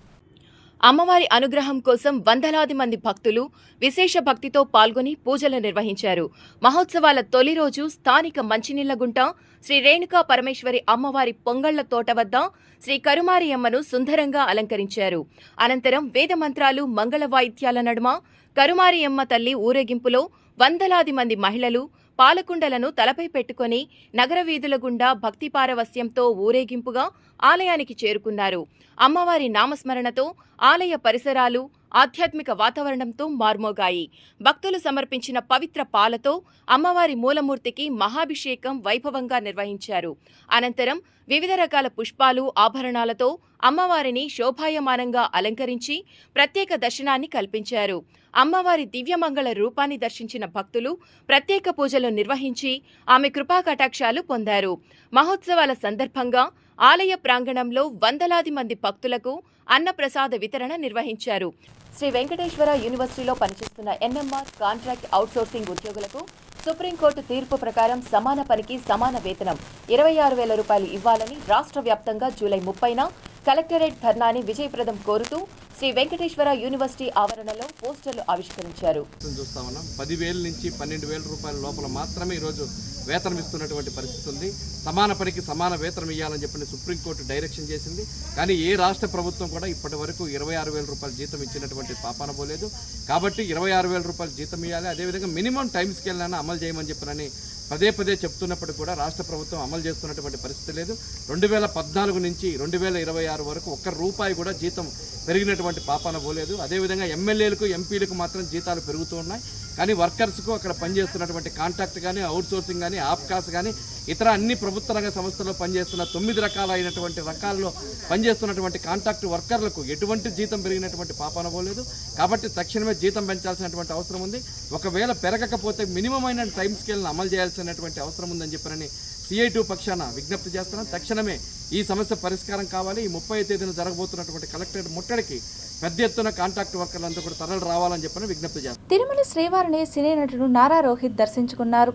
అమ్మవారి అనుగ్రహం కోసం వందలాది మంది భక్తులు విశేష భక్తితో పాల్గొని పూజలు నిర్వహించారు. మహోత్సవాల తొలి రోజు స్థానిక మంచినీళ్లగుంట శ్రీ రేణుకా పరమేశ్వరి అమ్మవారి పొంగళ్ల తోట వద్ద శ్రీ కరుమారియమ్మను సుందరంగా అలంకరించారు. అనంతరం వేద మంత్రాలు, మంగళ వాయిద్యాల నడుమ కరుమారియమ్మ తల్లి ఊరేగింపులో వందలాది మంది మహిళలు పాలకుండలను తలపై పెట్టుకుని నగర వీధుల గుండా భక్తి పారవస్యంతో ఊరేగింపుగా ఆలయానికి చేరుకున్నారు. అమ్మవారి నామస్మరణతో ఆలయ పరిసరాలు ఆధ్యాత్మిక వాతావరణంతో మార్మోగాయి. భక్తులు సమర్పించిన పవిత్ర పాలతో అమ్మవారి మూలమూర్తికి మహాభిషేకం వైభవంగా నిర్వహించారు. అనంతరం వివిధ రకాల పుష్పాలు, ఆభరణాలతో అమ్మవారిని శోభాయమానంగా అలంకరించి ప్రత్యేక దర్శనాన్ని కల్పించారు. అమ్మవారి దివ్యమంగళ రూపాన్ని దర్శించిన భక్తులు ప్రత్యేక పూజలు నిర్వహించి ఆమె కృపా కటాక్షాలు పొందారు. మహోత్సవాల సందర్భంగా ఆలయ ప్రాంగణంలో వందలాది మంది భక్తులకు అన్నప్రసాద వితరణ నిర్వహించారు. శ్రీ వెంకటేశ్వర యూనివర్సిటీలో పనిచేస్తున్న ఎన్ఎంఆర్ కాంట్రాక్ట్ అవుట్సోర్సింగ్ ఉద్యోగులకు సుప్రీంకోర్టు తీర్పు ప్రకారం సమాన పనికి సమాన వేతనం 26,000 రూపాయలు ఇవ్వాలని రాష్ట్ర వ్యాప్తంగా జూలై 30న కలెక్టరేట్ ధర్నాని విజయప్రదం కోరుతూ శ్రీ వెంకటేశ్వర యూనివర్సిటీ ఆవరణలో పోస్టర్లు ఆవిష్కరించారు. చూస్తా ఉన్నాం 10,000 నుంచి 12,000 రూపాయల లోపల మాత్రమే ఈరోజు వేతనం ఇస్తున్నటువంటి పరిస్థితి ఉంది. సమాన పనికి సమాన వేతనం ఇవ్వాలని చెప్పి సుప్రీంకోర్టు డైరెక్షన్ చేసింది. కానీ ఏ రాష్ట్ర ప్రభుత్వం కూడా ఇప్పటి వరకు 26,000 రూపాయల జీతం ఇచ్చినటువంటి పాపాన పోలేదు. కాబట్టి 26,000 రూపాయల జీతం ఇవ్వాలి. అదేవిధంగా మినిమం టైం స్కేల్ అమలు చేయమని చెప్పినని పదే పదే చెప్తున్నప్పుడు కూడా రాష్ట్ర ప్రభుత్వం అమలు చేస్తున్నటువంటి పరిస్థితి లేదు. 2014 నుంచి 2026 వరకు ₹1 కూడా జీతం పెరిగినటువంటి పాపాన పోలేదు. అదేవిధంగా ఎమ్మెల్యేలకు, ఎంపీలకు మాత్రం జీతాలు పెరుగుతూ ఉన్నాయి. కానీ వర్కర్స్కు అక్కడ పనిచేస్తున్నటువంటి కాంట్రాక్ట్ కానీ, అవుట్సోర్సింగ్ కానీ, ఆప్కాస్ కానీ, ఇతర అన్ని ప్రభుత్వ రంగ సంస్థల్లో పనిచేస్తున్న 9 రకాలైనటువంటి రకాల్లో పనిచేస్తున్నటువంటి కాంట్రాక్ట్ వర్కర్లకు ఎటువంటి జీతం పెరిగినటువంటి పాపాన పోలేదు. కాబట్టి తక్షణమే జీతం పెంచాల్సినటువంటి అవసరం ఉంది. ఒకవేళ పెరగకపోతే మినిమం అయిన టైం స్కేల్ను అమలు చేయాల్సినటువంటి అవసరం ఉందని చెప్పని CI2 పక్షాన విజ్ఞప్తి చేస్తున్నాం. తక్షణమే ఈ సమస్య పరిష్కారం కావాలి. ఈ 30వ తేదీన జరగబోతున్నటువంటి కలెక్టరేట్ ముట్టడికి పెద్ద ఎత్తున కాంట్రాక్ట్ వర్కర్లంతా కూడా తరలి రావాలని చెప్పని విజ్ఞప్తి చేస్తాం. తిరుమల శ్రీవారిని సినీ నటుడు నారా రోహిత్ దర్శించుకున్నారు.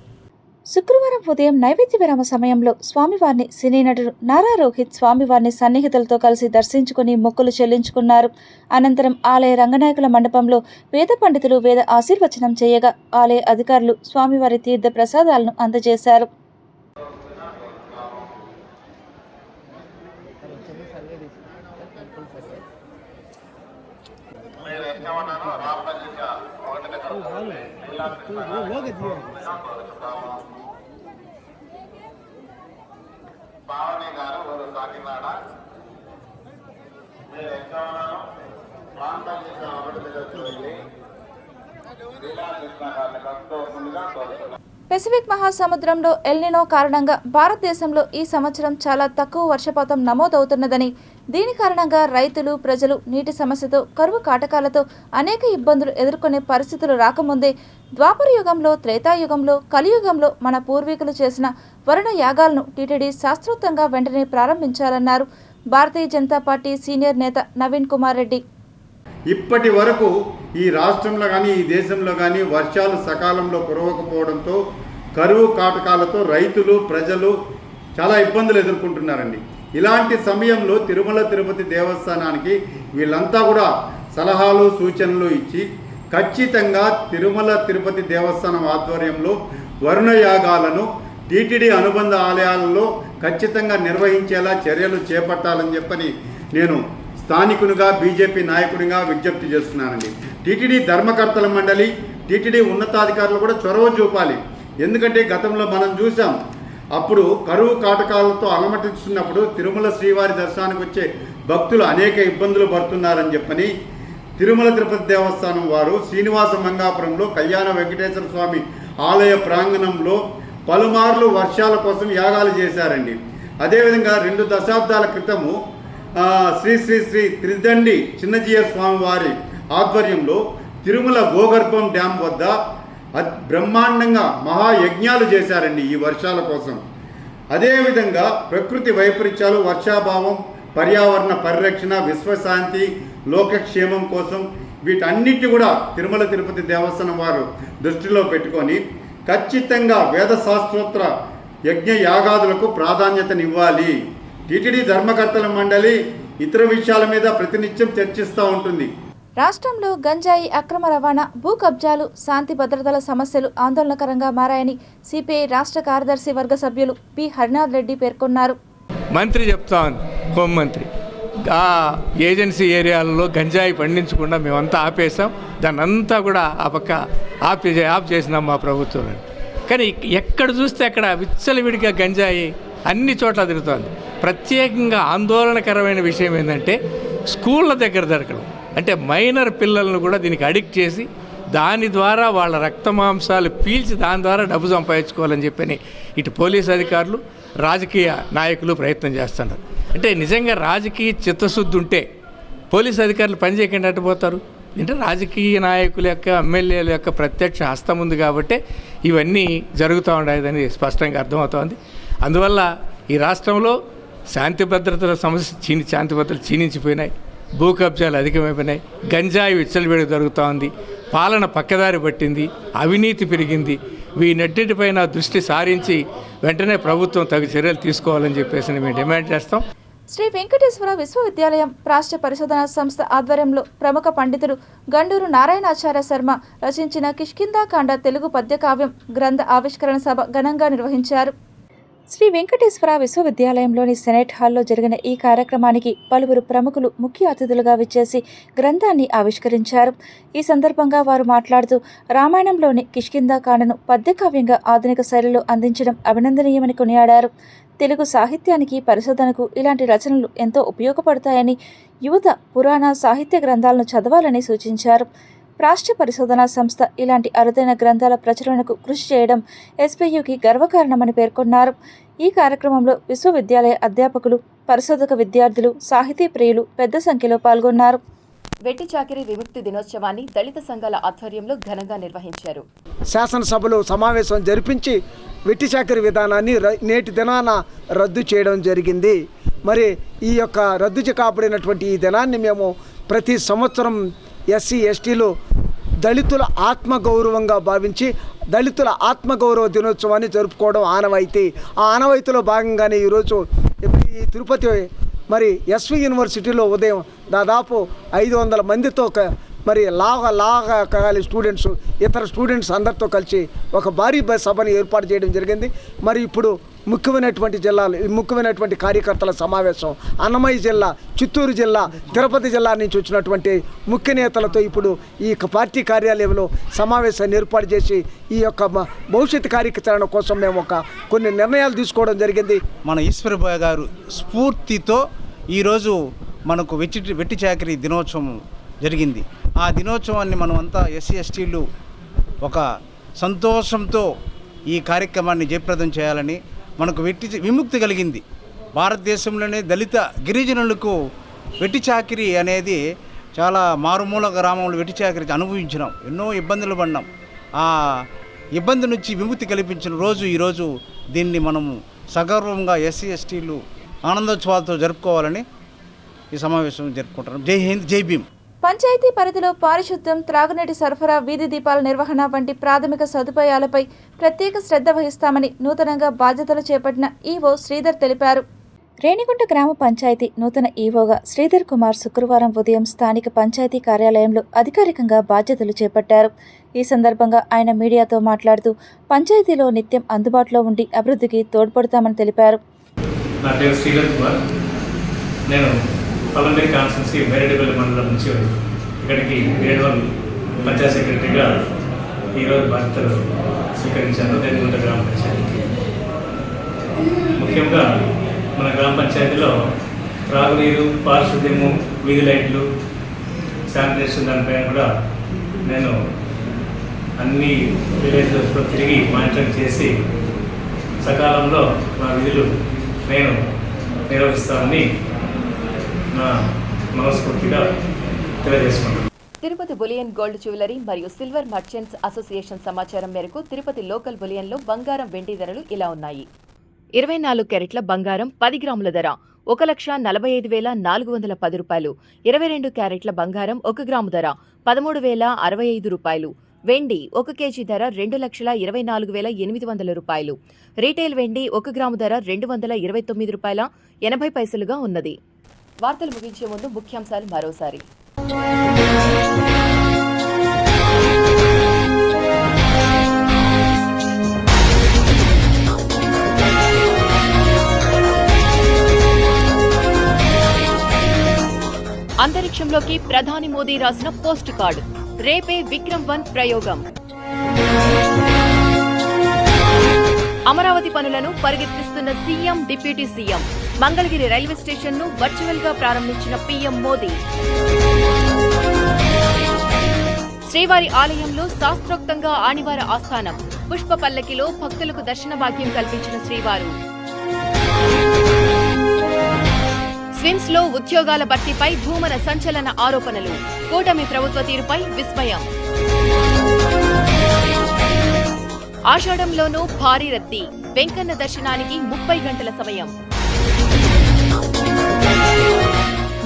శుక్రవారం ఉదయం నైవేద్య విరామ సమయంలో స్వామివారిని సినీ నటుడు నారా రోహిత్ స్వామివారిని సన్నిహితులతో కలిసి దర్శించుకుని మొక్కులు చెల్లించుకున్నారు. అనంతరం ఆలయ రంగనాయకుల మండపంలో వేద పండితులు వేద ఆశీర్వచనం చేయగా ఆలయ అధికారులు స్వామివారి తీర్థ ప్రసాదాలను అందజేశారు. పావని గారు ఊరు కాకినాడ. మీరు ఎక్కడ ఉన్నాను ప్రాంతం చేసిన అభివృద్ధి దగ్గరికి వెళ్ళి జిల్లా కృష్ణ గారిని కలుసుకోకుండా కోరుతున్నాను. పెసిఫిక్ మహాసముద్రంలో ఎల్నినో కారణంగా భారతదేశంలో ఈ సంవత్సరం చాలా తక్కువ వర్షపాతం నమోదవుతున్నదని, దీని కారణంగా రైతులు, ప్రజలు నీటి సమస్యతో, కరువు కాటకాలతో అనేక ఇబ్బందులు ఎదుర్కొనే పరిస్థితులు రాకముందే ద్వాపర యుగంలో, త్రేతాయుగంలో, కలియుగంలో మన పూర్వీకులు చేసిన వరుణ యాగాలను టీటీడీ శాస్త్రోక్తంగా వెంటనే ప్రారంభించాలన్నారు భారతీయ జనతా పార్టీ సీనియర్ నేత నవీన్ కుమార్ రెడ్డి. ఇప్పటి వరకు ఈ రాష్ట్రంలో కానీ ఈ దేశంలో కానీ వర్షాలు సకాలంలో కురవకపోవడంతో కరువు కాటకాలతో రైతులు, ప్రజలు చాలా ఇబ్బందులు ఎదుర్కొంటున్నారండి. ఇలాంటి సమయంలో తిరుమల తిరుపతి దేవస్థానానికి వీళ్ళంతా కూడా సలహాలు, సూచనలు ఇచ్చి ఖచ్చితంగా తిరుమల తిరుపతి దేవస్థానం ఆధ్వర్యంలో వరుణ యాగాలను టీటీడీ అనుబంధ ఆలయాలలో ఖచ్చితంగా నిర్వహించేలా చర్యలు చేపట్టాలని చెప్పని నేను స్థానికునిగా, బీజేపీ నాయకుడిగా విజ్ఞప్తి చేస్తున్నానండి. టీటీడీ ధర్మకర్తల మండలి, టీటీడీ ఉన్నతాధికారులు కూడా చొరవ చూపాలి. ఎందుకంటే గతంలో మనం చూసాం, అప్పుడు కరువు కాటకాలతో అలమటిస్తున్నప్పుడు తిరుమల శ్రీవారి దర్శనానికి వచ్చే భక్తులు అనేక ఇబ్బందులు పడుతున్నారని చెప్పని తిరుమల తిరుపతి దేవస్థానం వారు శ్రీనివాస మంగాపురంలో కళ్యాణ వెంకటేశ్వర స్వామి ఆలయ ప్రాంగణంలో పలుమార్లు వర్షాల కోసం యాగాలు చేశారండి. అదేవిధంగా 2 దశాబ్దాల క్రితము శ్రీ శ్రీ శ్రీ త్రిదండి చిన్నజీయ స్వామి వారి ఆధ్వర్యంలో తిరుమల గోగర్భం డ్యాం వద్ద బ్రహ్మాండంగా మహాయజ్ఞాలు చేశారండి ఈ వర్షాల కోసం. అదేవిధంగా ప్రకృతి వైపరీత్యాలు, వర్షాభావం, పర్యావరణ పరిరక్షణ, విశ్వశాంతి, లోకక్షేమం కోసం వీటన్నిటి కూడా తిరుమల తిరుపతి దేవస్థానం వారు దృష్టిలో పెట్టుకొని ఖచ్చితంగా వేద శాస్త్రోత్తర యజ్ఞ యాగాదులకు ప్రాధాన్యతనివ్వాలి. టీటీడీ ధర్మకర్తల మండలి ఇతర విషయాల మీద ప్రతినిత్యం చర్చిస్తూ ఉంటుంది. రాష్ట్రంలో గంజాయి అక్రమ రవాణా, భూ కబ్జాలు, శాంతి భద్రతల సమస్యలు ఆందోళనకరంగా మారాయని సిపిఐ రాష్ట్ర కార్యదర్శి వర్గ సభ్యులు పి హరినాథ్ రెడ్డి పేర్కొన్నారు. మంత్రి చెప్తా ఉంది, హోంమంత్రి, ఆ ఏజెన్సీ ఏరియాలలో గంజాయి పండించకుండా మేమంతా ఆపేసాం, దాన్ని అంతా కూడా ఆ పక్క ఆఫ్ చేసినాం మా ప్రభుత్వం. కానీ ఎక్కడ చూస్తే అక్కడ విచ్చలవిడిగా గంజాయి అన్ని చోట్ల తిరుగుతోంది. ప్రత్యేకంగా ఆందోళనకరమైన విషయం ఏంటంటే స్కూళ్ళ దగ్గర దొరకడం, అంటే మైనర్ పిల్లలను కూడా దీనికి అడిక్ట్ చేసి దాని ద్వారా వాళ్ళ రక్తమాంసాలు పీల్చి దాని ద్వారా డబ్బు సంపాదించుకోవాలని చెప్పని ఇటు పోలీసు అధికారులు, రాజకీయ నాయకులు ప్రయత్నం చేస్తున్నారు. అంటే నిజంగా రాజకీయ చిత్తశుద్ధి ఉంటే పోలీసు అధికారులు పనిచేయకుండా అట్టుపోతారు. అంటే రాజకీయ నాయకుల యొక్క, ఎమ్మెల్యేల యొక్క ప్రత్యక్ష హస్తం ఉంది కాబట్టి ఇవన్నీ జరుగుతూ ఉండేదని స్పష్టంగా అర్థమవుతోంది. అందువల్ల ఈ రాష్ట్రంలో శాంతి భద్రతల సమస్య శాంతి భద్రతలు క్షీణించిపోయినాయి, భూ కబ్జాలు అధికమైపోయినాయి, గంజాయి విచ్చలవిడిగా జరుగుతూ ఉంది, పాలన పక్కదారి పట్టింది, అవినీతి పెరిగింది. వీటన్నిటిపైన దృష్టి సారించి వెంటనే ప్రభుత్వం తగు చర్యలు తీసుకోవాలని చెప్పేసి మేము డిమాండ్ చేస్తాం. శ్రీ వెంకటేశ్వర విశ్వవిద్యాలయం రాష్ట్ర పరిశోధనా సంస్థ ఆధ్వర్యంలో ప్రముఖ పండితుడు గండూరు నారాయణాచార్య శర్మ రచించిన కిష్కింధాకాండ తెలుగు పద్యకావ్యం గ్రంథ ఆవిష్కరణ సభ ఘనంగా నిర్వహించారు. శ్రీ వెంకటేశ్వర విశ్వవిద్యాలయంలోని సెనేట్ హాల్లో జరిగిన ఈ కార్యక్రమానికి పలువురు ప్రముఖులు ముఖ్య అతిథులుగా విచ్చేసి గ్రంథాన్ని ఆవిష్కరించారు. ఈ సందర్భంగా వారు మాట్లాడుతూ రామాయణంలోని కిష్కింధాకాండను పద్యకావ్యంగా ఆధునిక శైలిలో అందించడం అభినందనీయమని కొనియాడారు. తెలుగు సాహిత్యానికి, పరిశోధనకు ఇలాంటి రచనలు ఎంతో ఉపయోగపడతాయని, యువత పురాణ సాహిత్య గ్రంథాలను చదవాలని సూచించారు. రాష్ట్ర పరిశోధనా సంస్థ ఇలాంటి అరుదైన గ్రంథాల ప్రచురణకు కృషి చేయడం ఎస్పీయూకి గర్వకారణమని పేర్కొన్నారు. ఈ కార్యక్రమంలో విశ్వవిద్యాలయ అధ్యాపకులు, పరిశోధక విద్యార్థులు, సాహితీ ప్రియులు పెద్ద సంఖ్యలో పాల్గొన్నారు. వెట్టి చాకిరీ విముక్తి దినోత్సవాన్ని దళిత సంఘాల ఆధ్వర్యంలో ఘనంగా నిర్వహించారు. శాసనసభలో సమావేశం జరిపించి వెట్టి చాకిరీ విధానాన్ని నేటి దినాన రద్దు చేయడం జరిగింది. మరి ఈ యొక్క రద్దు కాబడినటువంటి ఈ దినాన్ని మేము ప్రతి సంవత్సరం ఎస్సీ ఎస్టీలు దళితుల ఆత్మగౌరవంగా భావించి దళితుల ఆత్మగౌరవ దినోత్సవాన్ని జరుపుకోవడం ఆనవాయితీ. ఆ ఆనవాయితీలో భాగంగానే ఈరోజు ఈ తిరుపతి మరి ఎస్వి యూనివర్సిటీలో ఉదయం దాదాపు 500 మందితో మరి లాగా కాలి స్టూడెంట్స్, ఇతర స్టూడెంట్స్ అందరితో కలిసి ఒక భారీ సభను ఏర్పాటు చేయడం జరిగింది. మరి ఇప్పుడు ముఖ్యమైనటువంటి జిల్లాలు, ముఖ్యమైనటువంటి కార్యకర్తల సమావేశం. అన్నమయ్య జిల్లా, చిత్తూరు జిల్లా, తిరుపతి జిల్లా నుంచి వచ్చినటువంటి ముఖ్య నేతలతో ఇప్పుడు ఈ పార్టీ కార్యాలయంలో సమావేశాన్ని ఏర్పాటు చేసి ఈ యొక్క భవిష్యత్ కార్యాచరణ కోసం మేము కొన్ని నిర్ణయాలు తీసుకోవడం జరిగింది. మన ఈశ్వరబాబు గారు స్ఫూర్తితో ఈరోజు మనకు వెట్టి చాకరీ దినోత్సవం జరిగింది. ఆ దినోత్సవాన్ని మనం అంతా ఎస్సీ ఎస్టీలు ఒక సంతోషంతో ఈ కార్యక్రమాన్ని జయప్రదం చేయాలని, మనకు విముక్తి కలిగింది. భారతదేశంలోనే దళిత గిరిజనులకు వెట్టి చాకిరీ అనేది చాలా మారుమూల గ్రామంలో వెట్టి చాకిరీ అనుభవించినాం, ఎన్నో ఇబ్బందులు పడినాం. ఆ ఇబ్బంది నుంచి విముక్తి కల్పించిన రోజు ఈరోజు. దీన్ని మనము సగర్వంగా ఎస్సీ ఎస్టీలు ఆనందోత్సవాలతో జరుపుకోవాలని ఈ సమావేశం జరుపుకుంటున్నాం. జై హింద్, జై భీమ్. పంచాయతీ పరిధిలో పారిశుద్ధ్యం, త్రాగునీటి సరఫరా, వీధి దీపాల నిర్వహణ వంటి ప్రాథమిక సదుపాయాలపై ప్రత్యేక శ్రద్ధ వహిస్తామని నూతనంగా బాధ్యతలు చేపట్టిన ఈవో శ్రీధర్ తెలిపారు. రేణిగుంట గ్రామ పంచాయతీ నూతన ఈవోగా శ్రీధర్ కుమార్ శుక్రవారం ఉదయం స్థానిక పంచాయతీ కార్యాలయంలో అధికారికంగా బాధ్యతలు చేపట్టారు. ఈ సందర్భంగా ఆయన మీడియాతో మాట్లాడుతూ పంచాయతీలో నిత్యం అందుబాటులో ఉండి అభివృద్ధికి తోడ్పడతామని తెలిపారు. నా పేరు శ్రీధర్ కుమార్. నేను పలంనేరు కాన్స్టిట్యున్సీ మేరేడుపల్లి మండలం నుంచి ఇక్కడికి గ్రేడ్ 1 పంచాయత్ సెక్రటరీగా ఈరోజు బాధ్యతలు స్వీకరించాను రేణిగుంట గ్రామ పంచాయతీకి. ముఖ్యంగా మన గ్రామ పంచాయతీలో త్రాగునీరు, పారిశుద్ధ్యము, వీధి లైట్లు, శానిటేషన్ దానిపైన కూడా నేను అన్ని విలేజ్లో తిరిగి మానిటరింగ్ చేసి సకాలంలో నా విధులు నేను నిర్వహిస్తానని నా మనస్ఫూర్తిగా తెలియజేసుకున్నాను. తిరుపతి బులియన్ గోల్డ్ జ్యువెలరీ మరియు సిల్వర్ మర్చెంట్స్ అసోసియేషన్ సమాచారం మేరకు తిరుపతి లోకల్ బులియన్లో బంగారం, వెండి ధరలు ఇలా ఉన్నాయి. 24 క్యారెట్ల బంగారం 10 గ్రాముల ధర 1,45,410 రూపాయలు. 22 క్యారెట్ల బంగారం 1 గ్రాము ధర 13,065 రూపాయలు. వెండి 1 కేజీ ధర 2,24,800 రూపాయలు. రీటైల్ వెండి 1 గ్రాము ధర 229 రూపాయల 80 పైసలుగా ఉన్నది. వార్తలు ముగించే ముందు ముఖ్యాంశాలు మరోసారి. అంతరిక్షంలోకి ప్రధాని మోదీ రాసిన పోస్ట్ కార్డు. రేపే విక్రమ్-1 ప్రయోగం. అమరావతి పనులను పరిగెత్తిస్తున్న CM, deputy CM. Mangalagiri railway station ను వర్చువల్ గా ప్రారంభించిన పీఎం మోదీ. శ్రీవారి ఆలయంలో శాస్త్రోక్తంగా ఆనివార ఆస్థానం. పుష్ప పల్లకిలో భక్తులకు దర్శన భాగ్యం కల్పించిన శ్రీవారు. స్విమ్స్ లో ఉద్యోగాల భర్తీపై భూమన సంచలన ఆరోపణలు. కూటమి ప్రభుత్వ తీరుపై విస్మయం. ఆషాఢంలోనూ భారీ రద్దీ. వెంకన్న దర్శనానికి 30 గంటల సమయం.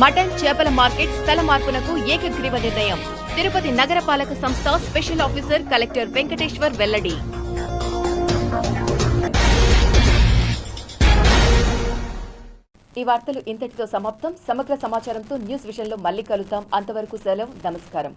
మటన్, చేపల మార్కెట్ స్థల మార్పునకు ఏకగ్రీవ నిర్ణయం. తిరుపతి నగరపాలక సంస్థ స్పెషల్ ఆఫీసర్ కలెక్టర్ వెంకటేశ్వర్ వెల్లడి. ఈ వార్తలు ఇంతటితో సమాప్తం. సమగ్ర సమాచారంతో న్యూస్ విషయంలో మళ్ళీ కలుద్దాం. అంతవరకు సెలవు. నమస్కారం.